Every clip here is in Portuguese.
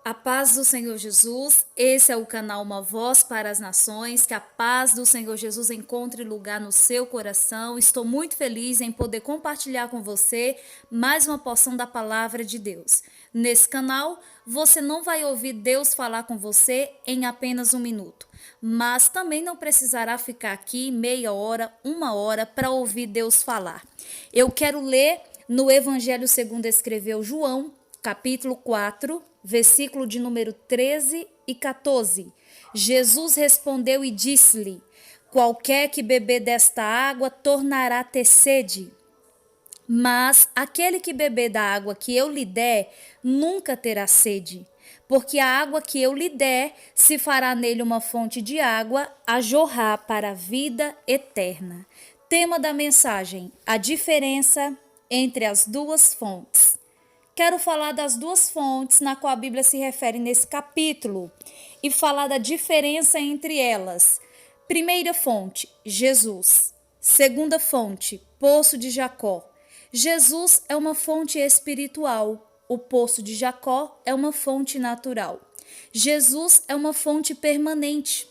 A paz do Senhor Jesus, esse é o canal Uma Voz para as Nações, que a paz do Senhor Jesus encontre lugar no seu coração. Estou muito feliz em poder compartilhar com você mais uma porção da palavra de Deus. Nesse canal, você não vai ouvir Deus falar com você em apenas um minuto, mas também não precisará ficar aqui meia hora, uma hora para ouvir Deus falar. Eu quero ler no Evangelho segundo escreveu João, capítulo 4, versículo de número 13 e 14. Jesus respondeu e disse-lhe: qualquer que beber desta água tornará a ter sede. Mas aquele que beber da água que eu lhe der, nunca terá sede. Porque a água que eu lhe der, se fará nele uma fonte de água a jorrar para a vida eterna. Tema da mensagem: a diferença entre as duas fontes. Quero falar das duas fontes na qual a Bíblia se refere nesse capítulo e falar da diferença entre elas. Primeira fonte, Jesus. Segunda fonte, Poço de Jacó. Jesus é uma fonte espiritual. O Poço de Jacó é uma fonte natural. Jesus é uma fonte permanente.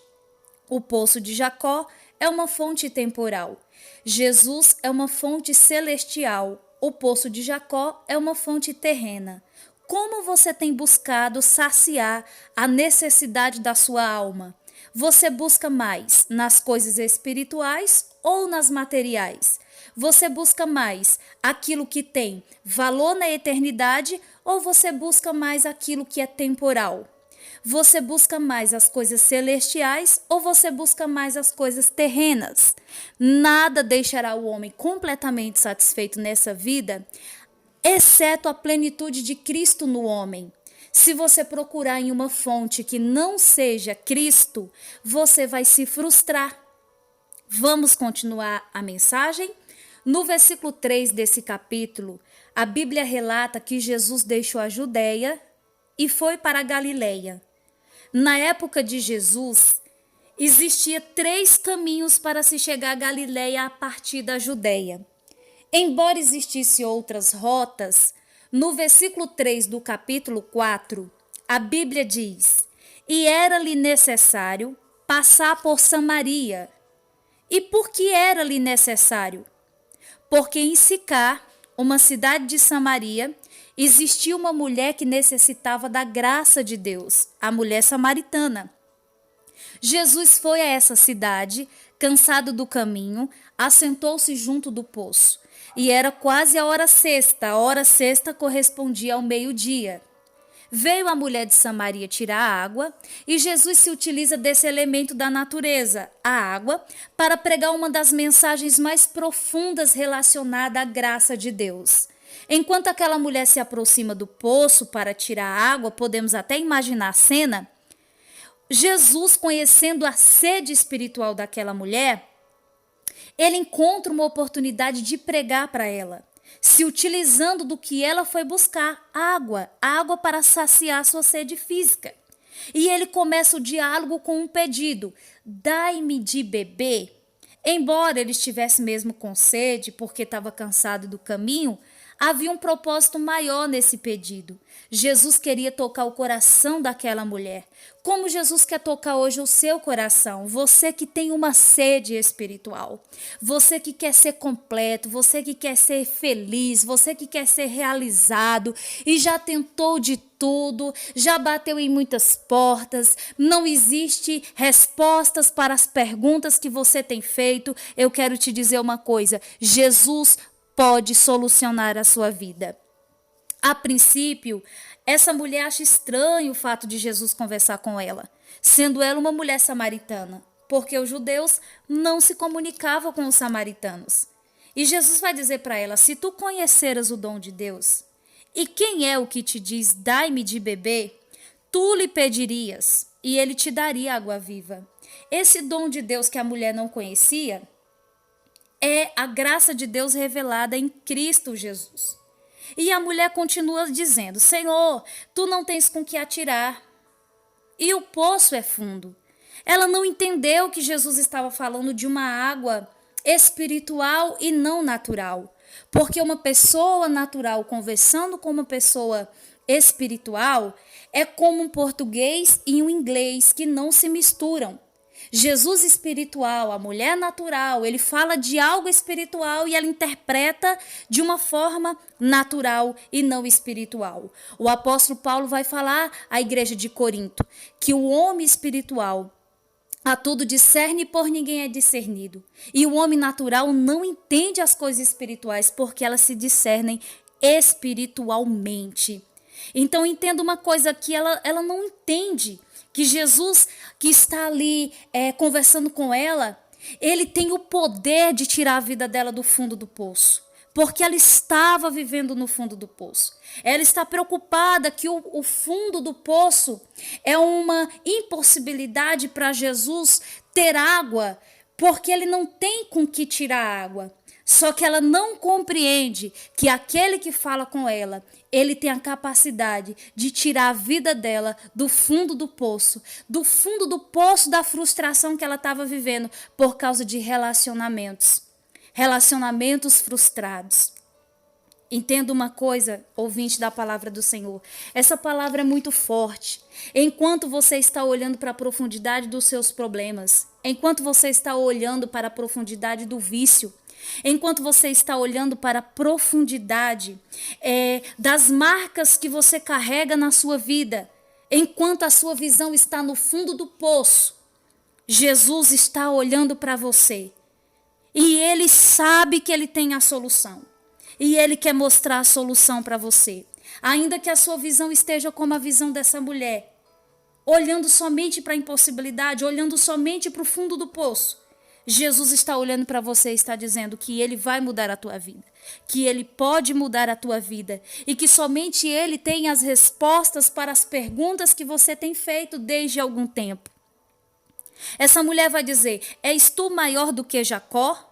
O Poço de Jacó é uma fonte temporal. Jesus é uma fonte celestial. O Poço de Jacó é uma fonte terrena. Como você tem buscado saciar a necessidade da sua alma? Você busca mais nas coisas espirituais ou nas materiais? Você busca mais aquilo que tem valor na eternidade ou você busca mais aquilo que é temporal? Você busca mais as coisas celestiais ou você busca mais as coisas terrenas? Nada deixará o homem completamente satisfeito nessa vida, exceto a plenitude de Cristo no homem. Se você procurar em uma fonte que não seja Cristo, você vai se frustrar. Vamos continuar a mensagem? No versículo 3 desse capítulo, a Bíblia relata que Jesus deixou a Judéia e foi para a Galileia. Na época de Jesus, existia 3 caminhos para se chegar à Galileia a partir da Judéia. Embora existissem outras rotas, no versículo 3 do capítulo 4, a Bíblia diz: e era-lhe necessário passar por Samaria. E por que era-lhe necessário? Porque em Sicar, uma cidade de Samaria, existia uma mulher que necessitava da graça de Deus, a mulher samaritana. Jesus foi a essa cidade, cansado do caminho, assentou-se junto do poço. E era quase a hora sexta. A hora sexta correspondia ao meio-dia. Veio a mulher de Samaria tirar a água e Jesus se utiliza desse elemento da natureza, a água, para pregar uma das mensagens mais profundas relacionada à graça de Deus. Enquanto aquela mulher se aproxima do poço para tirar a água, podemos até imaginar a cena. Jesus, conhecendo a sede espiritual daquela mulher, ele encontra uma oportunidade de pregar para ela, se utilizando do que ela foi buscar, água para saciar sua sede física. E ele começa o diálogo com um pedido: dai-me de beber. Embora ele estivesse mesmo com sede, porque estava cansado do caminho, havia um propósito maior nesse pedido. Jesus queria tocar o coração daquela mulher, como Jesus quer tocar hoje o seu coração. Você que tem uma sede espiritual, você que quer ser completo, você que quer ser feliz, você que quer ser realizado e já tentou de tudo, já bateu em muitas portas, não existe respostas para as perguntas que você tem feito. Eu quero te dizer uma coisa: Jesus pode solucionar a sua vida. A princípio, essa mulher acha estranho o fato de Jesus conversar com ela, sendo ela uma mulher samaritana, porque os judeus não se comunicavam com os samaritanos. E Jesus vai dizer para ela: se tu conheceras o dom de Deus, e quem é o que te diz, dai-me de beber, tu lhe pedirias, e ele te daria água viva. Esse dom de Deus que a mulher não conhecia é a graça de Deus revelada em Cristo Jesus. E a mulher continua dizendo: Senhor, tu não tens com que atirar, e o poço é fundo. Ela não entendeu que Jesus estava falando de uma água espiritual e não natural. Porque uma pessoa natural conversando com uma pessoa espiritual é como um português e um inglês que não se misturam. Jesus espiritual, a mulher natural, ele fala de algo espiritual e ela interpreta de uma forma natural e não espiritual. O apóstolo Paulo vai falar à igreja de Corinto que o homem espiritual a tudo discerne, por ninguém é discernido. E o homem natural não entende as coisas espirituais porque elas se discernem espiritualmente. Então entenda uma coisa que ela não entende, que Jesus que está ali conversando com ela, ele tem o poder de tirar a vida dela do fundo do poço. Porque ela estava vivendo no fundo do poço. Ela está preocupada que o fundo do poço é uma impossibilidade para Jesus ter água, porque ele não tem com que tirar água. Só que ela não compreende que aquele que fala com ela, ele tem a capacidade de tirar a vida dela do fundo do poço da frustração que ela estava vivendo por causa de relacionamentos frustrados. Entenda uma coisa, ouvinte da palavra do Senhor. Essa palavra é muito forte. Enquanto você está olhando para a profundidade dos seus problemas, enquanto você está olhando para a profundidade do vício, enquanto você está olhando para a profundidade das marcas que você carrega na sua vida, enquanto a sua visão está no fundo do poço, Jesus está olhando para você. E ele sabe que ele tem a solução. E ele quer mostrar a solução para você. Ainda que a sua visão esteja como a visão dessa mulher, olhando somente para a impossibilidade, olhando somente para o fundo do poço, Jesus está olhando para você e está dizendo que ele vai mudar a tua vida, que ele pode mudar a tua vida e que somente ele tem as respostas para as perguntas que você tem feito desde algum tempo. Essa mulher vai dizer: és tu maior do que Jacó,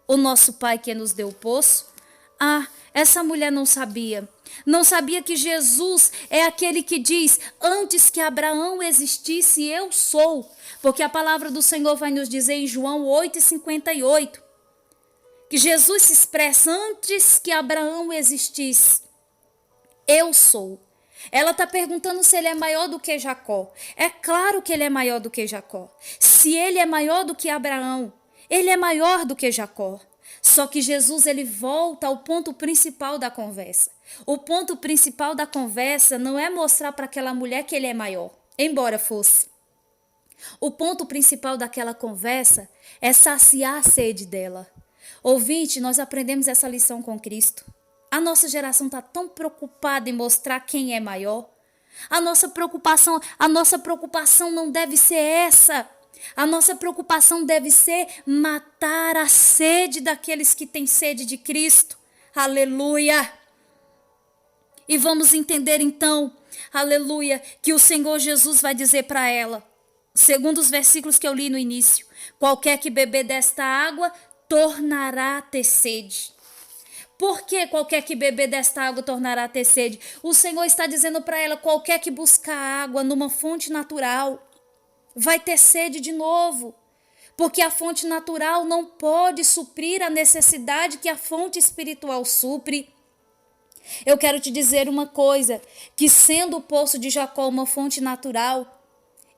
o nosso pai que nos deu o poço? Ah, essa mulher não sabia. Não sabia que Jesus é aquele que diz: antes que Abraão existisse, eu sou. Porque a palavra do Senhor vai nos dizer em João 8,58, que Jesus se expressa: antes que Abraão existisse, eu sou. Ela está perguntando se ele é maior do que Jacó. É claro que ele é maior do que Jacó. Se ele é maior do que Abraão, ele é maior do que Jacó. Só que Jesus, ele volta ao ponto principal da conversa. O ponto principal da conversa não é mostrar para aquela mulher que ele é maior, embora fosse. O ponto principal daquela conversa é saciar a sede dela. Ouvinte, nós aprendemos essa lição com Cristo. A nossa geração está tão preocupada em mostrar quem é maior. A nossa preocupação não deve ser essa. A nossa preocupação deve ser matar a sede daqueles que têm sede de Cristo. Aleluia! E vamos entender então, aleluia, que o Senhor Jesus vai dizer para ela, segundo os versículos que eu li no início: qualquer que beber desta água tornará a ter sede. Por que qualquer que beber desta água tornará a ter sede? O Senhor está dizendo para ela: qualquer que buscar água numa fonte natural vai ter sede de novo. Porque a fonte natural não pode suprir a necessidade que a fonte espiritual supre. Eu quero te dizer uma coisa, que sendo o poço de Jacó uma fonte natural,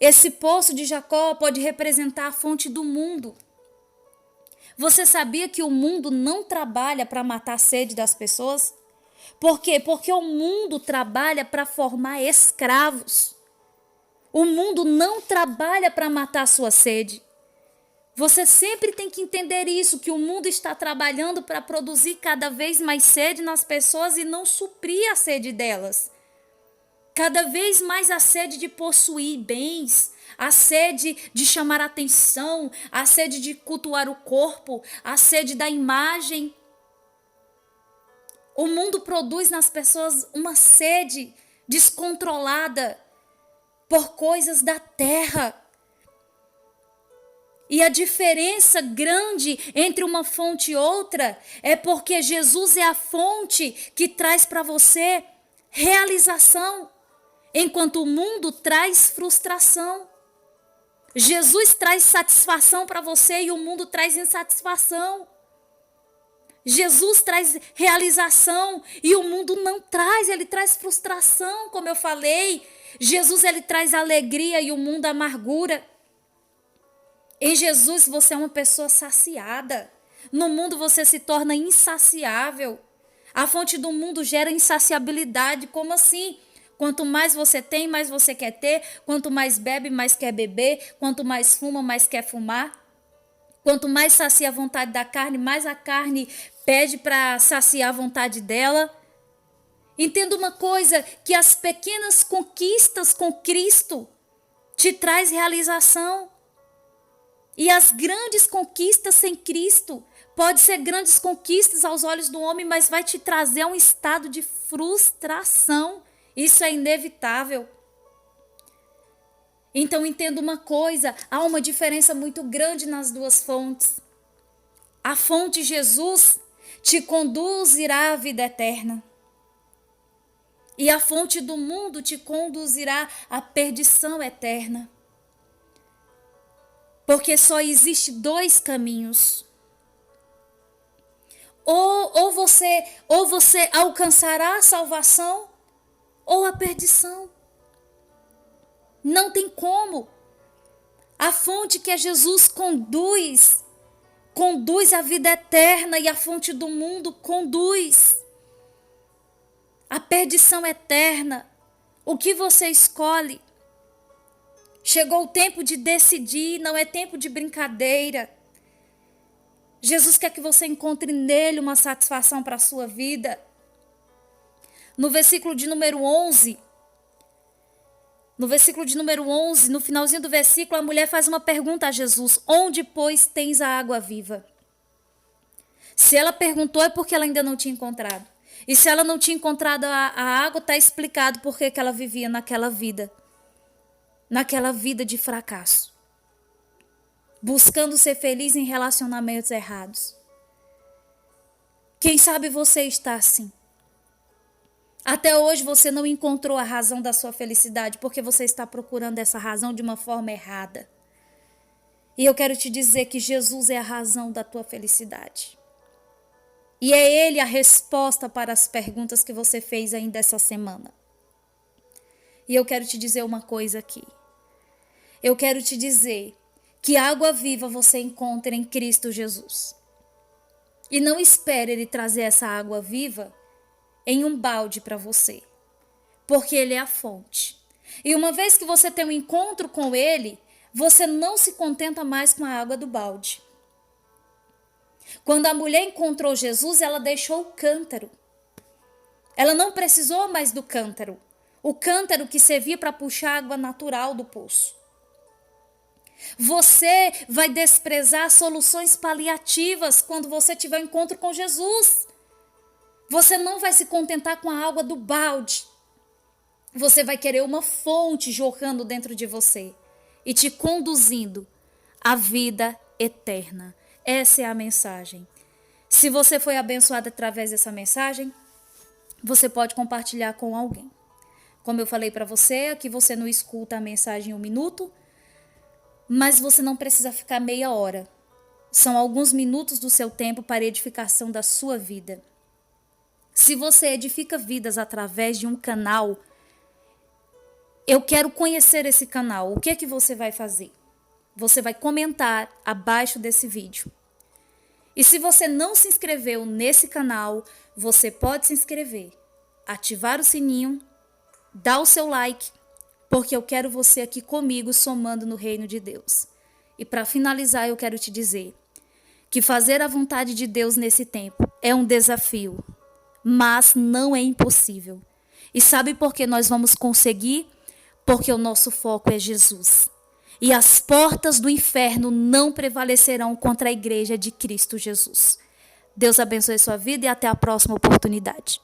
esse poço de Jacó pode representar a fonte do mundo. Você sabia que o mundo não trabalha para matar a sede das pessoas? Por quê? Porque o mundo trabalha para formar escravos. O mundo não trabalha para matar a sua sede. Você sempre tem que entender isso, que o mundo está trabalhando para produzir cada vez mais sede nas pessoas e não suprir a sede delas. Cada vez mais a sede de possuir bens, a sede de chamar atenção, a sede de cultuar o corpo, a sede da imagem. O mundo produz nas pessoas uma sede descontrolada por coisas da terra. E a diferença grande entre uma fonte e outra é porque Jesus é a fonte que traz para você realização, enquanto o mundo traz frustração. Jesus traz satisfação para você e o mundo traz insatisfação. Jesus traz realização e o mundo não traz, ele traz frustração, como eu falei. Jesus, ele traz alegria e o mundo amargura. Em Jesus você é uma pessoa saciada. No mundo você se torna insaciável. A fonte do mundo gera insaciabilidade. Como assim? Quanto mais você tem, mais você quer ter. Quanto mais bebe, mais quer beber. Quanto mais fuma, mais quer fumar. Quanto mais sacia a vontade da carne, mais a carne pede para saciar a vontade dela. Entenda uma coisa, que as pequenas conquistas com Cristo te traz realização. E as grandes conquistas sem Cristo pode ser grandes conquistas aos olhos do homem, mas vai te trazer a um estado de frustração. Isso é inevitável. Então entenda uma coisa, há uma diferença muito grande nas duas fontes. A fonte Jesus te conduzirá à vida eterna. E a fonte do mundo te conduzirá à perdição eterna. Porque só existe dois caminhos. Ou você alcançará a salvação ou a perdição. Não tem como. A fonte que é Jesus conduz à vida eterna, e a fonte do mundo conduz à perdição eterna. O que você escolhe? Chegou o tempo de decidir, não é tempo de brincadeira. Jesus quer que você encontre nele uma satisfação para a sua vida. No versículo de número 11, no finalzinho do versículo, a mulher faz uma pergunta a Jesus: onde, pois, tens a água viva? Se ela perguntou, é porque ela ainda não tinha encontrado. E se ela não tinha encontrado a água, está explicado por que ela vivia naquela vida de fracasso, buscando ser feliz em relacionamentos errados. Quem sabe você está assim. Até hoje você não encontrou a razão da sua felicidade, porque você está procurando essa razão de uma forma errada. E eu quero te dizer que Jesus é a razão da tua felicidade. E é Ele a resposta para as perguntas que você fez ainda essa semana. E eu quero te dizer uma coisa aqui. Eu quero te dizer que água viva você encontra em Cristo Jesus. E não espere Ele trazer essa água viva em um balde para você, porque Ele é a fonte. E uma vez que você tem um encontro com Ele, você não se contenta mais com a água do balde. Quando a mulher encontrou Jesus, ela deixou o cântaro. Ela não precisou mais do cântaro. O cântaro que servia para puxar água natural do poço. Você vai desprezar soluções paliativas quando você tiver um encontro com Jesus. Você não vai se contentar com a água do balde. Você vai querer uma fonte jorrando dentro de você e te conduzindo à vida eterna. Essa é a mensagem. Se você foi abençoado através dessa mensagem, você pode compartilhar com alguém. Como eu falei para você, aqui você não escuta a mensagem em 1 minuto, mas você não precisa ficar meia hora. São alguns minutos do seu tempo para a edificação da sua vida. Se você edifica vidas através de um canal, eu quero conhecer esse canal. O que é que você vai fazer? Você vai comentar abaixo desse vídeo. E se você não se inscreveu nesse canal, você pode se inscrever, ativar o sininho, dar o seu like, porque eu quero você aqui comigo somando no reino de Deus. E para finalizar, eu quero te dizer que fazer a vontade de Deus nesse tempo é um desafio, mas não é impossível. E sabe por que nós vamos conseguir? Porque o nosso foco é Jesus. E as portas do inferno não prevalecerão contra a igreja de Cristo Jesus. Deus abençoe sua vida e até a próxima oportunidade.